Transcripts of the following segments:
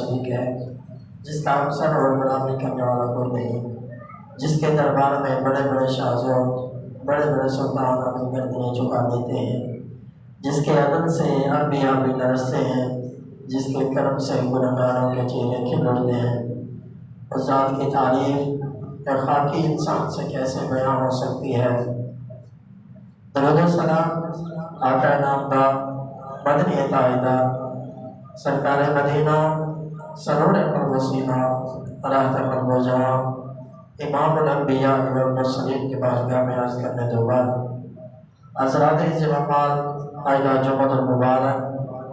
शरीक है, जिसका अवसर और बराबरी करने वाला कोई नहीं, जिसके दरबार में बड़े बड़े शाहजों बड़े बड़े सुल्तान अपनी गर्दनें झुका देते हैं, जिसके अदल से अम्बिया भी लरसते हैं, जिसके कर्म से गुनहगारों के चेहरे खिल उठते हैं। उस ज़ात की तारीफ और खाकी इंसान से कैसे बयां हो सकती है। दरूद व सलाम आका नामदार मदनी ताइदा सरकार मदीना सरोड़ वसीना राहत मरबूजा इमामुल अंबिया वल मुरसलीन के बारगाह में अर्ज़ करने दो बार हज़रात ज़िम्माल आइला जुम्मतुल मुबारक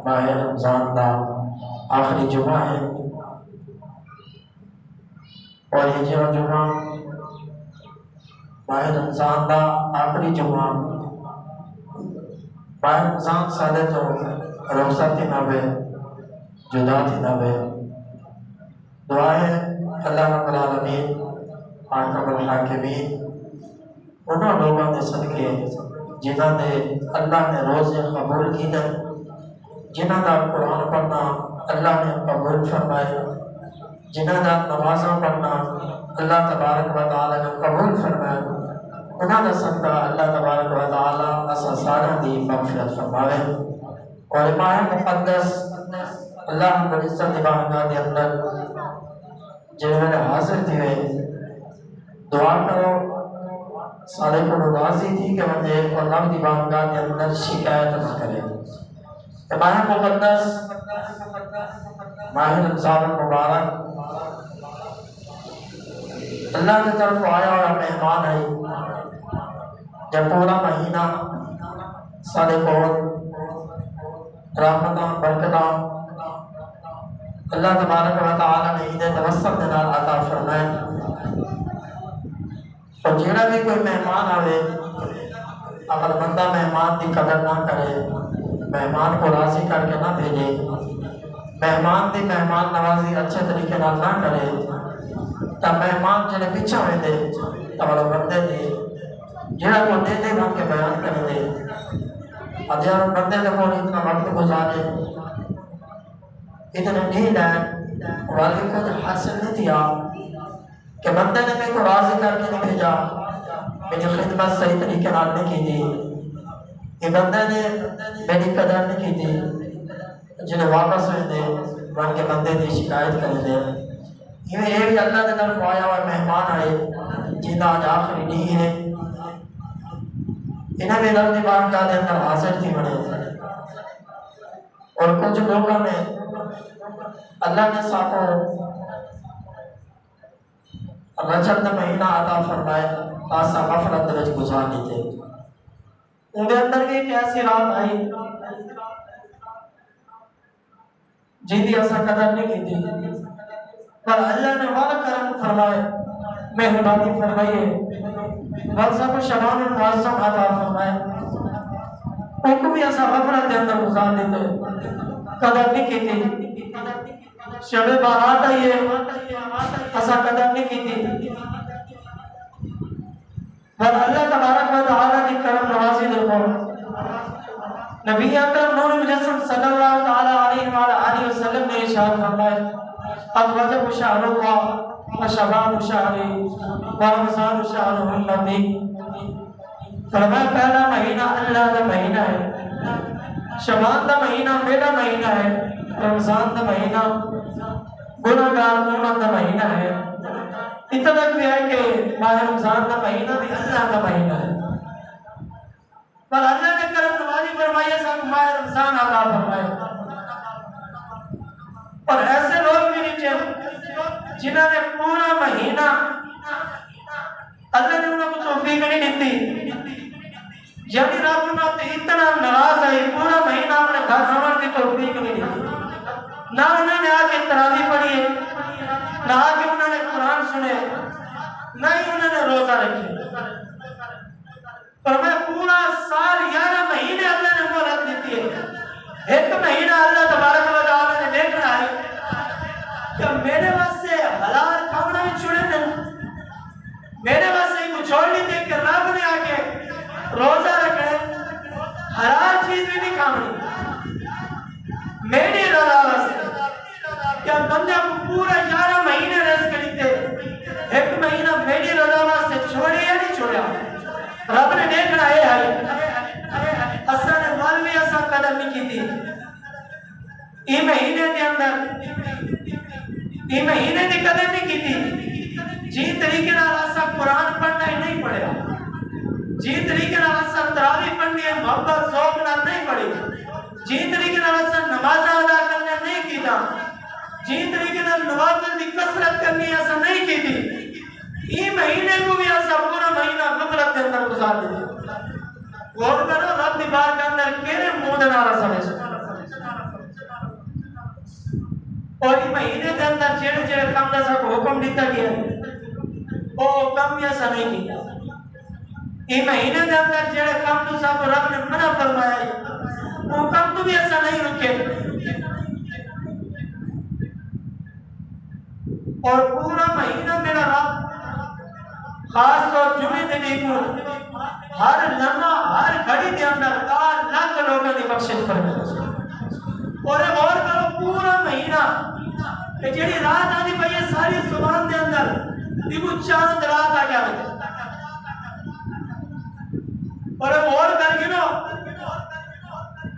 माह रमज़ान का आखिरी जुमा है और ये जो जुमा माह रमज़ान का आखिरी जुमा माह रमज़ान सादे तो रुखसत थी नवे जुदा थी नवे दुआ है अल्लाह रब्बुल आलमीन हाकिमुल हाकिमीन उन्होंने लोगों के सदके जिन्हों ने अल्लाह ने रोज़े कबूल किए, जिन्हों का कुरान पढ़ना अल्लाह ने कबूल फरमाए, जिन्हों का नमाज़ा पढ़ना अल्लाह तबारक व तआला ने कबूल फरमाए, उन्होंने सदका अल्लाह तबारक व तआला असा सारा दी मग़फ़िरत फरमावे। और माह मुक़द्दस अल्लाह रब्बुल इज़्ज़त की बारगाह के अंदर जिन्होंने हाजिर थे दुआ करो सारे को राजी थी कि मुझे और रब की बारगाह के अंदर शिकायत न करे। माह मुक़द्दस माह रमज़ान मुबारक अल्लाह की तरफ आया और मेहमान आई। जब पूरा महीना सारे को रहमत बरकत अल्लाह तबारक व तआला ने ईद तवस्सुल के नाल अता फरमाए। और जेड़ा भी कोई मेहमान आवे अगर बंदा मेहमान की कदर ना करे, मेहमान को राजी करके ना भेजे, मेहमान की मेहमान नवाजी अच्छे तरीके नाल ना करे, तब मेहमान जेड़े पीछे हुए थे तब बंदे थे जेड़ा को दे दे के बयान कर दे हजार बंदे को इतना वक्त गुजारे इतने ढील है वाले कुछ हासिल नहीं किया कि बंदे ने मेरे को राजी करके नहीं भेजा, मेरी खिदमत सही तरीके नाल नहीं की थी, ये बंदे ने मेरी कदर नहीं की थी, जिन्हें वापस हुए थे बन के बंदे की शिकायत कर दे। ये भी अल्लाह के तरफ आया हुआ मेहमान आए जिनका आज आखिरी नहीं है, इन्हें भी रब की बारगाह के अंदर हाजिर थी बने। और कुछ लोगों ने अल्लाह ने साको रजब का महीना अता फरमाए आसा गफलत में गुजार दी उनके अंदर भी एक ऐसी रात आई जिंदी असा कदर नहीं की थी, पर अल्लाह ने वाला करम फरमाए मेहरबानी फरमाइए वक्फ़ शबान मुअज़्ज़म अता फरमाए। उनको भी ऐसा गफलत के अंदर गुजार देते कदर नहीं की थी। शब बारात आई है ऐसा कदर नहीं की थी, पर अल्लाह तबारक व तआला की करम नवाजी देखो। नबी अकरम नूर मुजस्सम सल्लल्लाहु तआला अलैहि वसल्लम ने इरशाद फरमाया अब रजब शहरुल्लाह व शबान शहरी व रमज़ान शहर उम्मती। फरमाया पहला महीना अल्लाह का महीना है, शबान का महीना मेरा महीना है, रमज़ान का महीना गुनाहगार उम्मत का महीना है। इतना तक भी है कि माह रमज़ान का महीना भी अल्लाह का महीना है, पर अल्लाह ने करम नवाजी फरमाई सब माह रमज़ान अता फरमाए। और ऐसे लोग भी नीचे जिन्होंने पूरा महीना अल्लाह ने उनको तौफीक नहीं दी, यानी रब उन्हें इतना नाराज है पूरा महीना अपने घर आने की तौफीक नहीं दी, ना उन्होंने आके तरावी पढ़ी है, ना आके उन्होंने कुरान सुने, ना ही उन्होंने रोजा रखे। पर मैं पूरा साल 11 महीने अल्लाह ने मोहलत दी है। एक महीना अल्लाह तबारक व तआला ने देखना है कि मेरे वास्ते हलाल खाना भी छुड़े नहीं, मेरे वास्ते कुछ और नहीं देख के रब ने आके रोजा रखे हलाल चीज भी नहीं खानी मेरी रजा वास्ते। क्या जब बंदे को पूरा 11 महीने रेस्ट करी थे, 1 महीना मेरी रजा वास्ते छोड़े या नहीं छोड़ा, रब ने देखना है असा ने मल भी असा कदर नहीं की थी। ये महीने के अंदर ये महीने की कदर नहीं की थी। जी तरीके नाल असा कुरान पढ़ना ही नहीं पढ़िया, जी तरीके नाल असा तरावी पढ़नी है मोहब्बत शौक नाल नहीं पढ़ी, जी तरीके नाल असा नमाज अदा करना नहीं कीता, जी तरीके नाल नवाफिल की कसरत करनी असा नहीं की थी। ये महीने को भी असा पूरा महीना गफलत के अंदर गुजार दिया। गौर करो रब की बात के अंदर केरे मुंह दे नाल समझ। और ये महीने के अंदर जेड़े जेड़े काम दा सब हुक्म दिता गया ओ काम या सा नहीं किया। ये महीने के अंदर जेड़े काम तो सब रब ने मना फरमाया वो काम तो भी ऐसा नहीं रुके। और पूरा महीना मेरा रब खास तौर जुमे के दिन हर लम्हा हर घड़ी के अंदर 4 लाख लोगों की बख्शिश फरमाई। और करो पूरा महीना जेड़ी रात आनी पई है सारी जुबान के अंदर दिगु चांद रात आ गया। और कर गिनो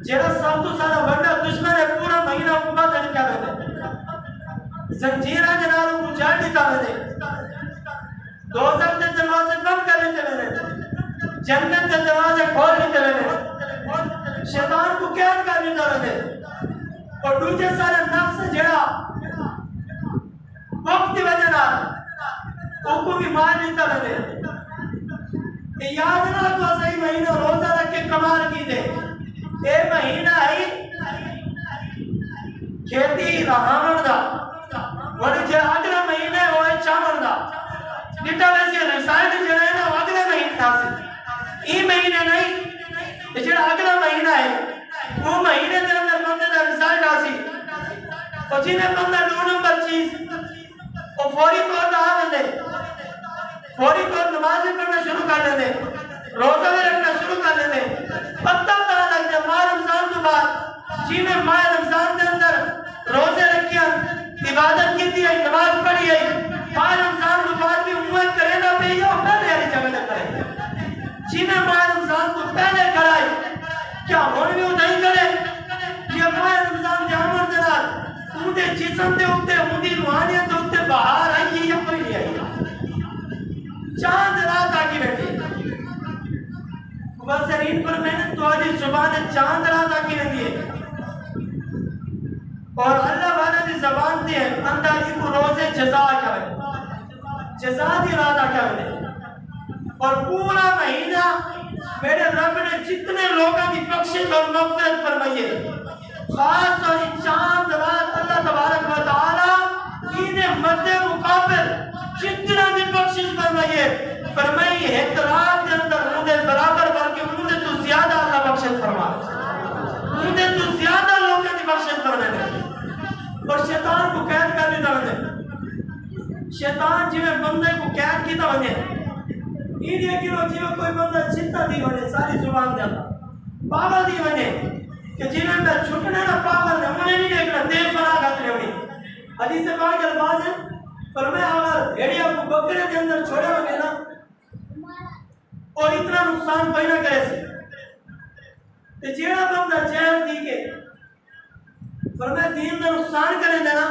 जेड़ा सब तो सारा बड़ा दुश्मन है पूरा महीना हुकूमत है क्या कहते जंजीरा जनालों को जान दिता है, दोज़ख के दरवाजे बंद कर लेते हैं, जन्नत के दरवाजे खोल लेते हैं, शैतान को कैद कर लेते हैं। और दूसरे सारे नफ्स जेड़ा वक्त की वजह ना उनको भी मार लेता है। याद ना तो सही महीना रोजा रख के कमाल की दे ये महीना है खेती रहावण दा वड़ी जे अगला महीना होए चावल दा डिटा वैसे रिजल्ट जेड़ा है ना अगले महीने था ई महीने नहीं ये जेड़ा अगला महीना है वो महीने के अंदर बंदे दा रिजल्ट आसी। और जिन्हें बंदा 2 नंबर चीज वो फौरी तौर पे आ दे, फौरी तौर नमाज पढ़ना शुरू कर दे, रोजा भी रखना शुरू कर दे। पता पता लग जाए माह रमजान के बाद जिन्हें माह रमजान के अंदर रोजे रखिया इबादत की थी नमाज पढ़ी है माह रमजान के बाद भी उम्मत करेगा पे यो पहले वाली जगह तक करे। जिन्हें माह रमजान को पहले कराए क्या होने भी उठाई करे कि माह रमजान के आमद के नाल उनके जिस्म के उत्ते उनकी रूहानियत के उत्ते बाहर आई या कोई नहीं आई। चांद रात आके बैठी मुबस्सिरीन पर मैंने तो आज जुबान चांद रात आके बैठी है। और अल्लाह वाला की ज़बान से अंदाज़ी को रोज़े जज़ा क्या है जज़ा दी रात आके बैठी। और पूरा महीना मेरे रब ने जितने लोगों की बख्शिश और मग़फ़िरत फरमाई है खास और चांद रात अल्लाह तबारक व तआला इन्हें मद्दे मुकाबिल जितना भी बख्शिश फरमाई है फरमाई एक रात के अंदर उनके बराबर बल्कि उनसे तो ज्यादा अल्लाह बख्शिश फरमा उनसे तो ज्यादा लोगों की बख्शिश फरमाने। और शैतान को कैद कर देता बने, शैतान जिਵੇਂ बंदे को कैद किया बने ये देखियो जिਵੇਂ कोई बंदा चिंता दी बने सारी जुबान दे अंदर पागल दी बने कि जिਵੇਂ मैं छुटने ना पागल ने उन्हें नहीं देखना देव फना खाते होनी हदीस से पाक अल्फाज है फरमाया अगर भेड़िया को बकरे के अंदर छोड़े होगे ना और इतना नुकसान कोई ना करे से ते जेड़ा बंदा जेल दी के फरमाया दीन का नुकसान करे देना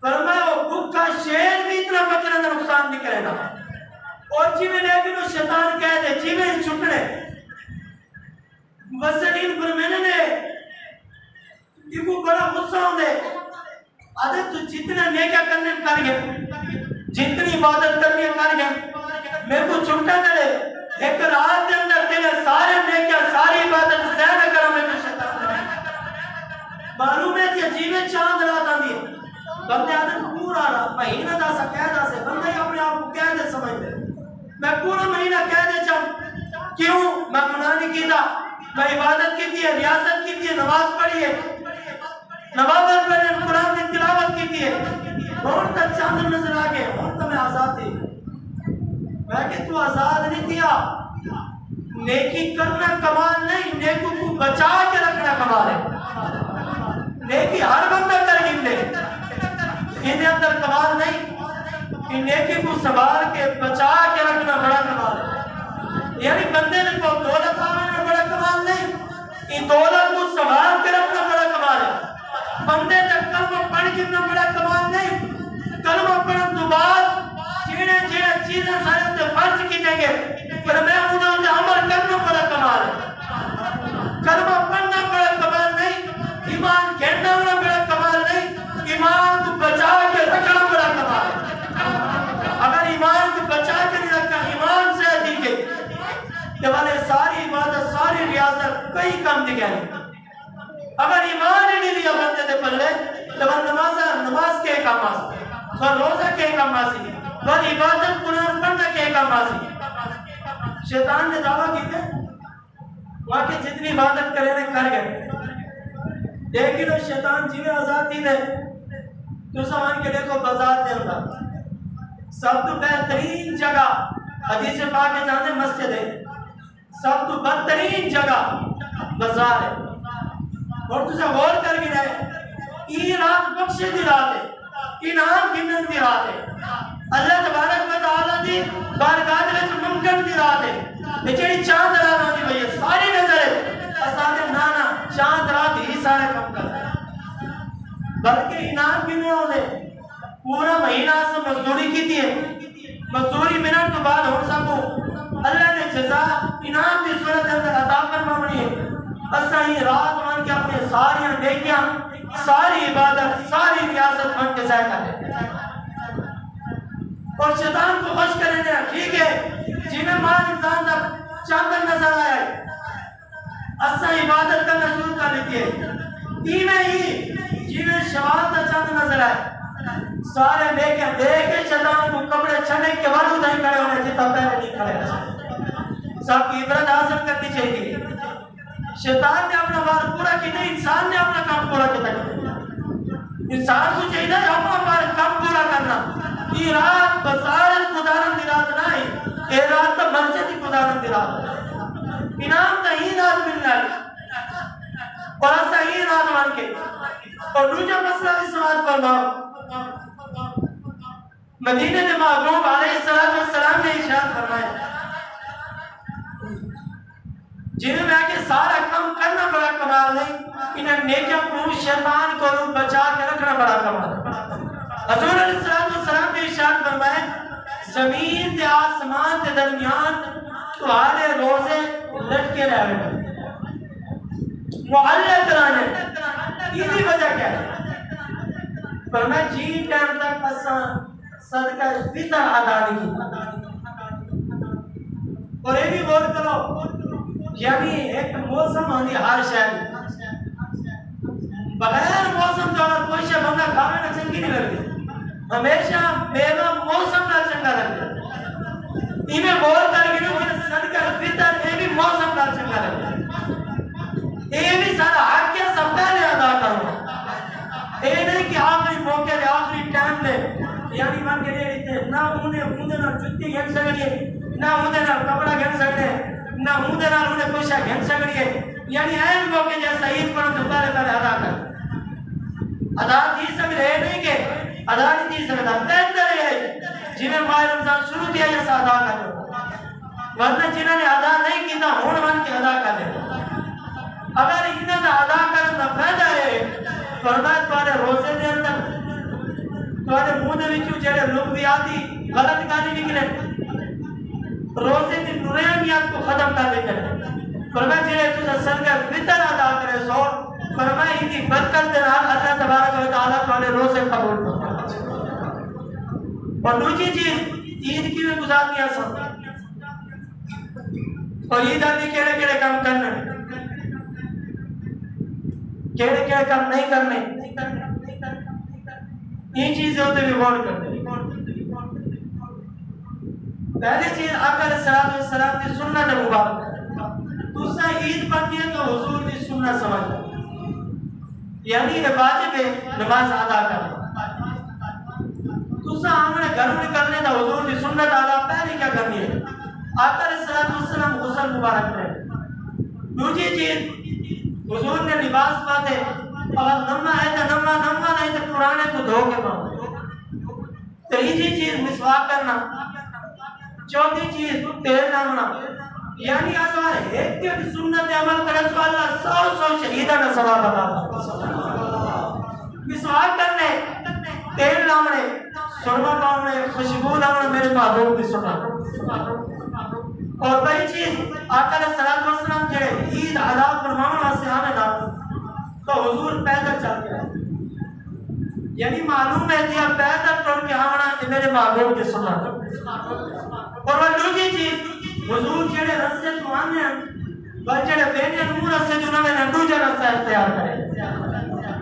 फरमाया वो भूखा शेर भी इतना बकरे का नुकसान नहीं करेगा। और जिਵੇਂ लेकिन वो शैतान कह दे जिਵੇਂ छुटने मुबस्सिरीन पर मैंने ने इनको बड़ा गुस्सा होंदे आदत तो जितना नेका करने कर गए जितनी इबादत करनी कर गए मेरे को छुट्टा करे एक रात के अंदर तेरे सारे नेका सारी इबादत सहन करो मैं मालूम है कि जीवे चांद रात आंदी है बंदे आदत पूरा महीना दा सा कहदा से बंदे अपने आप को कह दे समझदे मैं पूरा महीना कह दे चल क्यों मैं गुनाह नहीं कीता मैं इबादत की थी रियासत की थी नमाज पढ़ी है नवाबत पढ़े कुरान की तिलावत की थी और तक चांद नजर आ गए और तो मैं आजाद थी। मैं कि तू आजाद नहीं किया नेकी करना कमाल नहीं नेकी को बचा के रखना कमाल है। नेकी हर बंदा कर गिन ले इनके अंदर कमाल नहीं, इन नेकी को संभाल के बचा के रखना बड़ा कमाल है। यानी बंदे ने को दौलत आने में बड़ा कमाल नहीं, इन दौलत को संभाल के रखना बड़ा कमाल है। बंदे तक कलमा पढ़ गिरना बड़ा कमाल नहीं, कलमा पढ़ने तो बाद जेड़े जेड़े चीजें सारे ते फर्ज की देंगे पर मैं उन्हें अमल करना बड़ा कमाल है। कलमा पढ़ना बड़ा कमाल नहीं, ईमान कहना बड़ा कमाल नहीं, ईमान को बचा के रखना बड़ा कमाल है। अगर ईमान को बचा के नहीं रखा, ईमान से अधिक है ये वाले सारी इबादत सारी रियासत कई कम दिखाई। अगर ईमान ही नहीं लिया बंदे दे पल्ले तो नमाज के काम आसी, रोजा के काम आसी, इबादत कुरान पढ़ना के काम आसी। शैतान ने दावा किया वाकई जितनी इबादत करे ने कर गए, लेकिन शैतान जिन्हें आजादी दे तो समझ के देखो बाजार के अंदर सब तो बेहतरीन जगह हदीस पाक में जाने मस्जिद है, सब तो बदतरीन जगह बाजार है। और तुझे गौर कर भी रहे ये रात बख्शे दी रात है, इनाम गिनन दी रात है, अल्लाह तबारक व तआला दी बारगाह विच मंगण दी रात है। ये जेड़ी चांद रात होंदी भई सारी नजर है असादे नाना चांद रात ही सारे काम करदा है, बल्कि इनाम गिने होंदे पूरा महीना से मजदूरी की थी, मजदूरी मिलने तो बाद हो सबको अल्लाह ने जजा इनाम की सूरत अंदर अता फरमानी है। असा ही रात मान के अपने सारी नेकियां सारी इबादत सारी रियासत मन के जाया कर देते और शैतान को खुश करने ठीक है जिन्हें माल इंसान का चांदन नजर आया असा इबादत का महसूस कर लेती है इवें ही जिन्हें शवाल का चांद नजर आए सारे नेकियां देखे शैतान को कपड़े छने के बाद उधर खड़े होने जितना पहले नहीं खड़े सबकी इबरत हासिल करनी चाहिए। शैतान ने अपना बार पूरा किया नहीं, इंसान ने अपना काम पूरा किया। इंसान को चाहिए अपना बार काम पूरा करना। ये रात बाजार गुजारन दी रात ना है, ये रात तो मस्जिद की गुजारन दी रात है। इनाम तो ही रात मिलना है और ऐसा ही रात मान के और दूसरा मसला इस बात पर माओ मदीने के महबूब अलैहिस्सलाम ने इरशाद फरमाया जिन्हें मैं के सारा काम करना बड़ा कमाल नहीं, इन्हें नेकियों को शैतान को बचा के रखना बड़ा कमाल है। हजूर अलैहिस्सलाम ने इरशाद फरमाया जमीन के आसमान के दरमियान तुम्हारे रोजे लटके रहेंगे मुअल्लक कराने इसकी वजह क्या है? फरमाया जी टाइम तक असा सदका फितर अदा नहीं किया। और ये भी गौर करो यानी एक मौसम होती हर शहर बगैर मौसम तो अगर कोई शे बंदा खावे ना चंगी नहीं लगती, हमेशा बेगा मौसम ना चंगा लगता। इन्हें गौर करके ना सदका फितर ये भी मौसम ना चंगा लगता, ये भी सारा हक क्या सब पहले अदा करो। ये नहीं कि आखिरी मौके पे आखिरी टाइम पे यानी मान के लिए ना उन्हें ना जुत्ती घेन सकती है ना उन्हें ना कपड़ा घेन सकते ना उन्हें ना उन्हें कुछ घेन सकती है यानी ऐन मौके जैसा ईद पर तो पहले अदा कर अदा थी सकते है नहीं के अदा नहीं थी सकता बेहतर है जिन्हें माह रमजान शुरू किया जैसा अदा कर दो वरना जिन्होंने अदा नहीं किया हुण मान के अदा कर दे। अगर इन्हें अदा करने का फायदा है फरमाया तुम्हारे रोजे के अंदर तुम्हारे मुंह के विचों जेड़े लुग़वियाती गलत गाली निकले रोजे की नुरानियत को खत्म कर देते हैं। फरमाया जेड़े तुझे सदका फितर अदा करे सो फरमाया इनकी बरकत के नाल अल्लाह तबारक व तआला तुम्हारे रोजे कबूल फरमाता। और दूसरी चीज ईद की भी गुजारनी आसान और ईद आदि केड़े-केड़े काम करने केड़े-केड़े काम नहीं करने ये चीजें होते भी गौर करते। पहली चीज आका अलैहिस्सलाम की सुन्नत मुबारक है। दूसरा ईद पढ़नी है तो हुजूर की सुन्नत समझ यानी वाजिब है नमाज अदा करना। दूसरा हमने घर में निकलने तो हुजूर की सुन्नत अदा पहले क्या करनी है आका अलैहिस्सलाम गुस्ल मुबारक करें। दूसरी चीज हुजूर ने लिबास पाते अगर नम्मा है तो नम्मा नहीं तो पुराने तो धो के पाओ तीसरी चीज मिसवाक करना, चौथी चीज तेल लाना। यानी अगर एक सुन्नत अमल करे तो अल्लाह 100 शहीदा का सवाब अता मिसवाक करने, तेल लाने, सुरमा पाने, खुशबू लाने मेरे महबूब की सुन्नत। और बड़ी चीज आका सलात व सलाम जड़े ईद अदा फरमाने वास्ते आवे ना तो हुजूर पैदल चल के आए। यानी मालूम है कि पैदल टुर के आना मेरे महबूब की सुन्नत। और वो दूसरी चीज हुजूर जड़े रस्ते तो आने वह जड़े बेने नूर रस्ते जो नवे दूसरा रास्ता इख्तियार करे।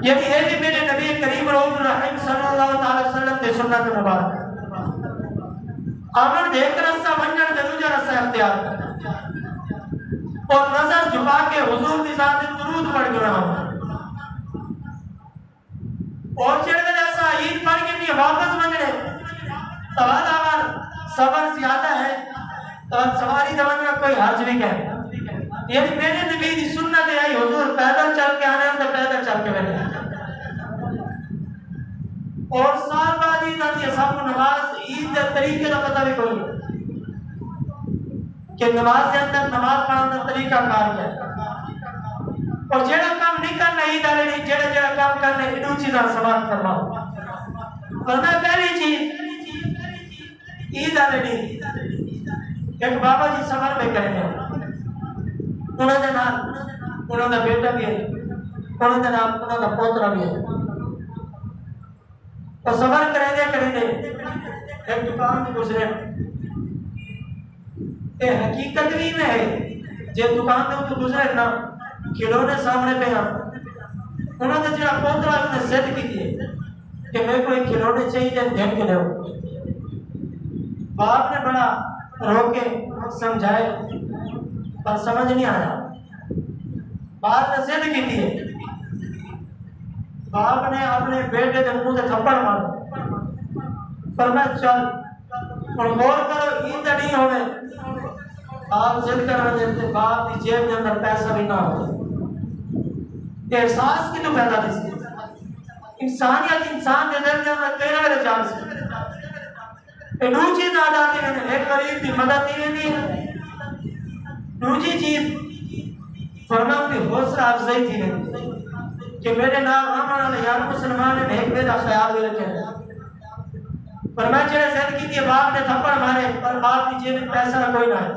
यानी ये भी मेरे नबी करीम रहीम सल्लल्लाहु अलैहि वसल्लम की सुन्नत मुबारक। अमन देख रास्ता वंजन के दूसरा रास्ता इख्तियार करे और नजर झुका के हुजूर की जात दुरूद पढ़ के रहो। और चढ़ जैसा ईद पढ़ के नहीं वापस मंगने तवादावर सबर ज्यादा है तो सवारी दवाना कोई हर्ज नहीं कहे। यानी मेरे नबी की सुन्नत है हुजूर पैदल चल के आने तो पैदल चल के बैठे। और साल बाद ईद आती है सबको नमाज ईद के तरीके का पता भी कोई कि नमाज के अंदर नमाज पढ़ने का तरीका कार है। और जेड़ा काम नहीं करना ईद आले नहीं जेड़ा जेड़ा काम करना इनु चीज़ा समाप्त करवाओ। वरना पहली चीज ईद आले नहीं एक बाबा जी सफर में करेंगे उन्होंने नाम उन्होंने बेटा भी है उन्होंने नाम उन्होंने पोतरा भी है। और सफर करेंगे एक दुकान में गुजरे ये हकीकत भी में है जे दुकान में तो गुजरे ना खिलौने सामने पे हम उन्होंने जरा पोतरा ने जिद की थी कि मेरे को एक खिलौने चाहिए देख के दो। बाप ने बड़ा रोके समझाए पर समझ नहीं आया। बाप ने जिद की थी बाप ने अपने बेटे के मुंह से थप्पड़ मारा पर मैं चल और गौर करो ईद नहीं होवे आप जिद करना देते बाप की जेब के अंदर पैसा भी ना हो। एहसास की तो पैदा थी इंसानियत इंसान के दिल के अंदर तेरा मेरे जान से दूसरी चीज आ जाती है एक गरीब की मदद ही नहीं है। दूसरी चीज फरमा की हौसला अफजाई थी कि मेरे नाम आमन वाले यार मुसलमान ने एक मेरा ख्याल भी रखे पर मैं चले जिद की थी बाप ने थप्पड़ मारे पर बाप की जेब में पैसा कोई ना है।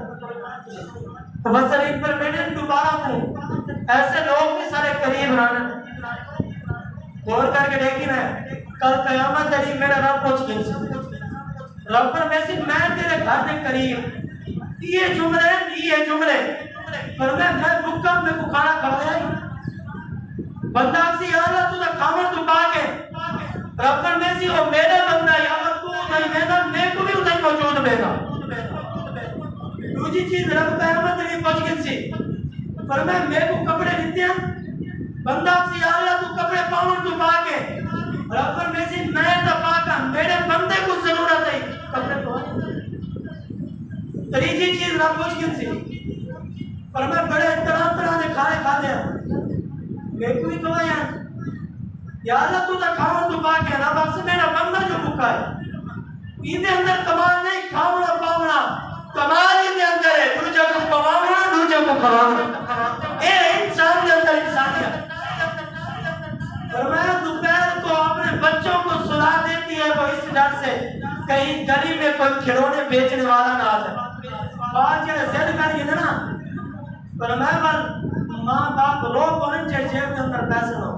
तो वसरीन पर मैंने दोबारा हूँ ऐसे लोग भी सारे करीब रहने गौर करके देखी ना कल कयामत तरी मेरा रब पहुंच गई रब पर मैं तेरे घर के करीब ये जुमले पर मैं भूखा मेरे को खाना खवाया बंदा सी आला तू खावर तू पा के रब पर मैं सी और मेरे बंदा या तू उठाई देगा मैं को भी उठाई मौजूद देगा। दूसरी चीज रब कयामत तरी पहुंच गई सी पर मैं मेरे को कपड़े देते हैं बंदा सी आला तू कपड़े पावन तू पा के रब पर मैं सी मैं तो पाका मेरे बंदे को जरूरत है कपड़े पा। तीसरी चीज रब पहुंच गई सी पर मैं बड़े तरह तरह के खाने खा लिया मैं कोई खवाया या अल्लाह तू तो खावन तू पा के रब से मेरा बंदा जो भूखा है इनके अंदर कमाल नहीं खावना पावना कमाल इनके अंदर है दूसरे को पवावना दूसरे को खवावना ये इंसान के अंदर इंसानियत। फरमाया दोपहर को अपने बच्चों को सुला देती है वो इस डर से कहीं गली में कोई खिलौने बेचने वाला ना आ जाए बात जो जिद करिए ना फरमाया माँ बाप रो कौन जेब के अंदर पैसे लो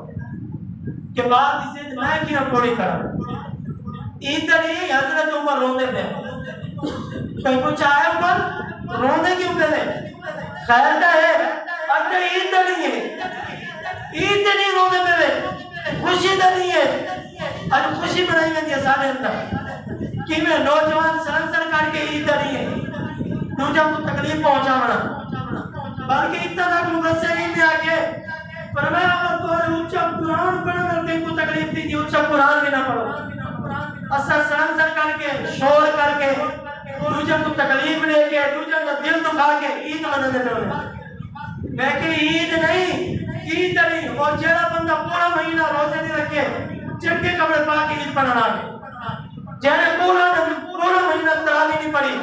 के बाद इसे मैं क्यों पूरी करा इधर ही हजरत उमर रोने पे कहीं कुछ आया उमर रोने क्यों पे खैर का है अब ईद नहीं है ईद नहीं रोने पे खुशी नहीं है आज खुशी मनाई जाती है सारे अंदर कि मैं नौजवान सर करके ईद नहीं है दूसरा को तकलीफ पहुंचाना बल्कि इतना तक मुफस्सिरीन ने आके फरमाया अगर तो ऊंचा कुरान पढ़कर तेरे तकलीफ दी थी ऊंचा कुरान भी ना पढ़ो असर सर करके शोर करके दूसरे को तकलीफ लेके दूसरे का दिल दुखा के ईद मनाने लगे। मैं कि ईद नहीं और जेड़ा बंदा पूरा महीना रोजे नहीं रखे चिपके कपड़े पा के ईद मनाना जैसे पूरा महीना तरावी नहीं पड़ी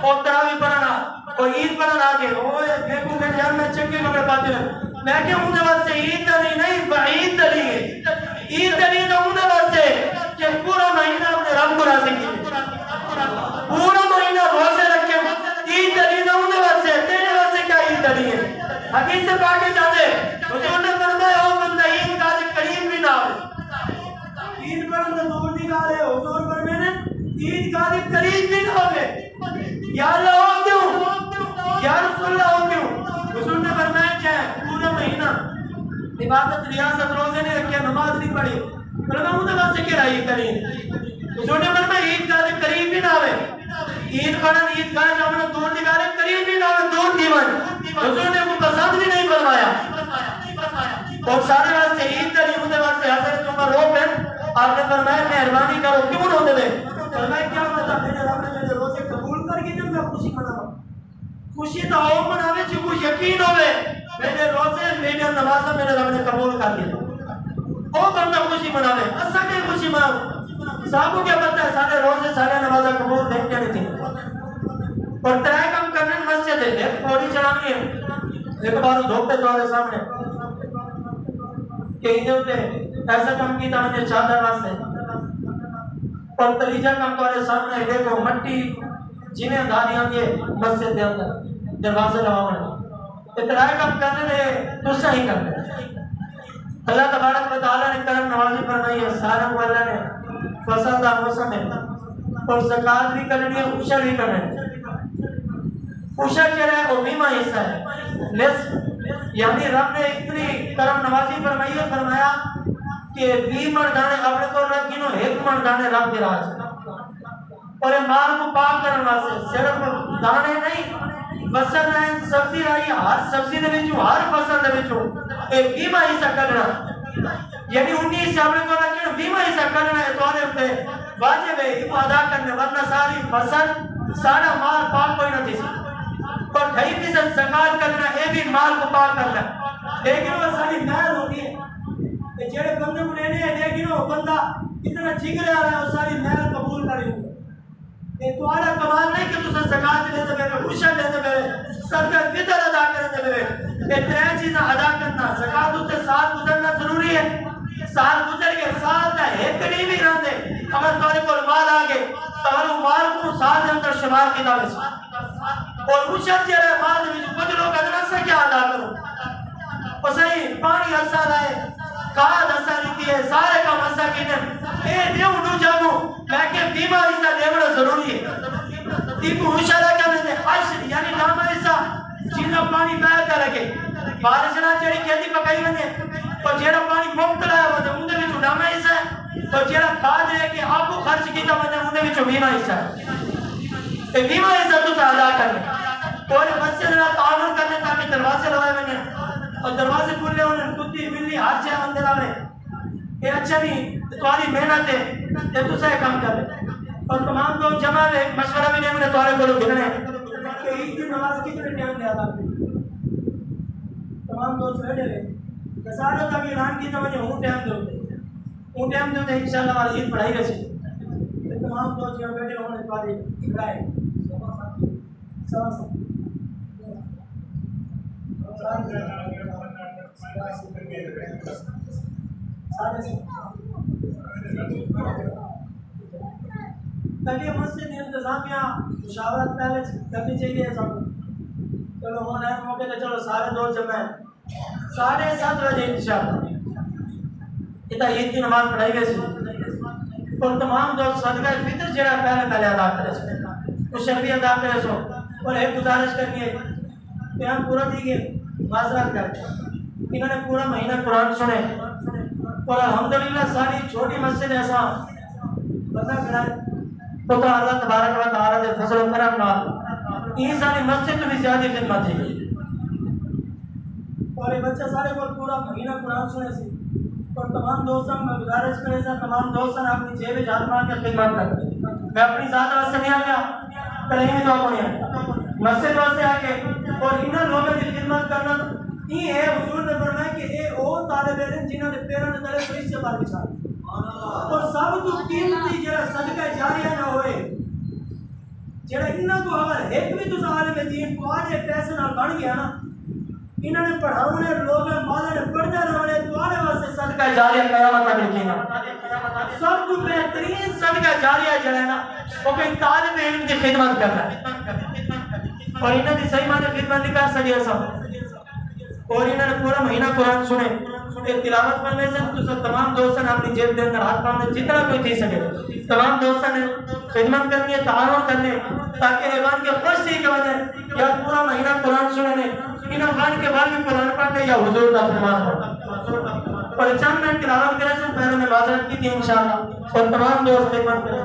और तरावी पढ़ना और ईद पढ़ना आगे ओए देखो मैं यार मैं चंगे कपड़े पाते हैं मैं क्या उनके वास्ते ईद दली नहीं ईद दली है ईद दली तो उनके वास्ते कि पूरा महीना अपने रब को राजी किए पूरा महीना रोजे रखे ईद दली तो उनके वास्ते तेरे वास्ते क्या ईद दली है हदीस से आगे जाते हुजूर ने फरमाया ओ बंदा ईद का करीब भी ना हो ईद पर हम दूर निकाले हुजूर पर मैंने ईद का करीब भी ना हो या अल्लाह हो क्यों या रसूलुल्लाह हो क्यों हुजूर ने फरमाया क्या पूरा महीना इबादत रियासत रोजे नहीं रखे नमाज नहीं पढ़ी पर मैं उनके वास्ते क्या ईद करी हुजूर ने फरमाया ईद का करीब भी ना आवे ईद पढ़न ईद का जामना दूर निकाले करीब भी ना आवे दूर दीवान हुजूर ने वो पसंद भी नहीं फरमाया और सारे वास्ते ईद करी उनके वास्ते हजरत उमर रो पे आपने फरमाया मेहरबानी करो क्यों रोते थे फरमाया क्या पता मेरे रब ने मेरे रोजे कबूल करके जब मैं खुशी मनावा खुशी तो हो मनावे जिसको यकीन होवे मेरे रोजे मेरे नमाज़ मेरे रब ने कबूल कर लिया ओ बंदा खुशी मनावे असा के खुशी मनाओ साहब क्या पता है सारे रोजे सारे नमाज़ कबूल देख के नहीं थी और तय कम करने मस्जिद है एक पौड़ी चढ़ानी है एक बार धोखे तुम्हारे सामने के इधर होते ऐसा कम की मैंने चादर वास्ते और तलीजा कम तुम्हारे सामने देखो मट्टी जिन्हें दानियां ये मस्जिद के अंदर दरवाजे लगाने इतना कम करने दे तो सही करने अल्लाह तबारक व तआला ने करम नवाजी फरमाई है सारा को अल्लाह ने फसल का मौसम है और ज़कात भी करनी है उशर भी करना है उशर जो है वो बीमा हिस्सा है लेस यानी रब ने इतनी करम नवाजी फरमाई है फरमाया कि 20 मन दाने अपने को रखिनो 1 मन दाने रब के राज और ये माल को पाक करने वास्ते सिर्फ दाने नहीं फसल है सब्जी आई हर सब्जी दे विचों हर फसल दे विचों एक बीमा हिस्सा करना यानी 19 से अपने को रखिनो बीमा हिस्सा करना है तो आने पे वाजिब है अदा करने वरना सारी फसल सारा माल पाक कोई नहीं थी और 2.5% ज़कात करना ये भी माल को पाक करना लेकिन वो सारी महल होती है कि जेड़े बंदे को लेने हैं लेकिन वो बंदा इतना जिगरे आ रहा है वो सारी महल कबूल करेंगे ये तुम्हारा कमाल नहीं कि तुझे ज़कात लेते मेरे उशर लेते मेरे सदका फितर अदा करते मेरे ये 3 चीजें अदा करना ज़कात उसे साल गुजरना जरूरी है साल गुजर के साल का एक नहीं भी रहते अगर तुम्हारे को माल आ गए तो वो माल को साल के अंदर शुमार किया जाए और उशर जेड़ा माल में कुछ लोग अदना से क्या अदा करो और सही पानी हंसा लाए खाद हंसा नीति है सारे का हंसा की ए देव नु जागो मैं के बीमा हिस्सा देवना जरूरी है दीपू उशरा क्या ने अश यानी नाम हिस्सा जिना पानी बह कर रखे बारिश ना जेड़ी खेती पकाई वने और जेड़ा पानी मुफ्त लाया वने उनदे विच नाम हिस्सा तो जेड़ा खाद है कि आपको खर्च कीता वने उनदे विच बीमा हिस्सा ए बीमा हिस्सा तो अदा करने और मस्जिद ना ताउन करने ताकि दरवाजे लगाए वने और दरवाजे खुले होने कुत्ती बिल्ली हर चीज अंदर आवे ये अच्छा नहीं तुम्हारी मेहनत है ये तो सही काम कर और तमाम लोग जमा है मशवरा भी नहीं मैंने तुम्हारे को गिनने कि ईद की नमाज कितने टाइम लिया था तमाम दोस्त बैठे रहे सारे तक ऐलान की तो मुझे हूं टाइम दे इंशाल्लाह वाली ईद पढ़ाई गई तमाम दोस्त यहाँ बैठे होने वाले इब्राहिम सब ताकि मस्जिद इंतजामिया मुशावरत पहले करनी चाहिए सब चलो हो नए मौके पे चलो सारे दोस्त जमा है 7:30 बजे इंशाल्लाह इतना ईद की नमाज पढ़ाई गई और तमाम दोस्त सदका फितर जरा पहले अदा करे तो शर्फी अदा करे सो और एक गुजारिश करनी है कि हम पूरा दिए माजरत करके इन्होंने पूरा महीना कुरान सुने और अल्हम्दुलिल्लाह सारी छोटी मस्जिद ऐसा बता कराए तो अल्लाह तबारक व तआला दे फजल व करम नाल ये सारी मस्जिद भी ज्यादा खिदमत है और ये बच्चा सारे को पूरा महीना कुरान सुने से और तमाम दोस्तों में गुजारिश करे से तमाम दोस्तों ने अपनी जेब जात मार के खिदमत कर मैं अपनी जात वास्ते नहीं आ गया कहीं तो को नहीं मस्जिद वास्ते आके और इन लोगों की खिदमत करना ये है हुजूर ने फरमाया कि ये ओ तालिब इल्म जिन्हां दे पैरां दे तले फरिश्ते बार बिछा और सब तो कीमती जेड़ा सदका जेड़ा इन्हां को अगर एक भी तुस आलिम दीन तुम्हारे पैसे नाल बन गया ना, इन्होंने पढ़ाने लोग माला ने पढ़ते रहने तुम्हारे वास्ते सदका जारिया कयामत तक लिखी ना। सब तो बेहतरीन सदका जारिया जड़ा ना वो कोई तालिब इल्म की खिदमत करना है और इन्हां दी सही माने खिदमत नहीं कर सके सब। और इन्होंने पूरा महीना कुरान सुने तिलावत करने से तो तमाम दोस्तों ने अपनी जेब के अंदर हाथ पाने जितना कोई थी सके तमाम दोस्तों ने खिदमत करनी है, तारुन करने ताकि हैवान के खुश थी के वजह या पूरा महीना कुरान सुने ने इन खान के बाद भी कुरान पढ़ने या हुजूर का फरमान हो और चंद मिनट तिलावत करे से पहले मैं माजरत की थी इंशाअल्लाह और तमाम दोस्त खिदमत करें।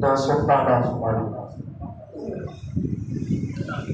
The Sultan of Mali.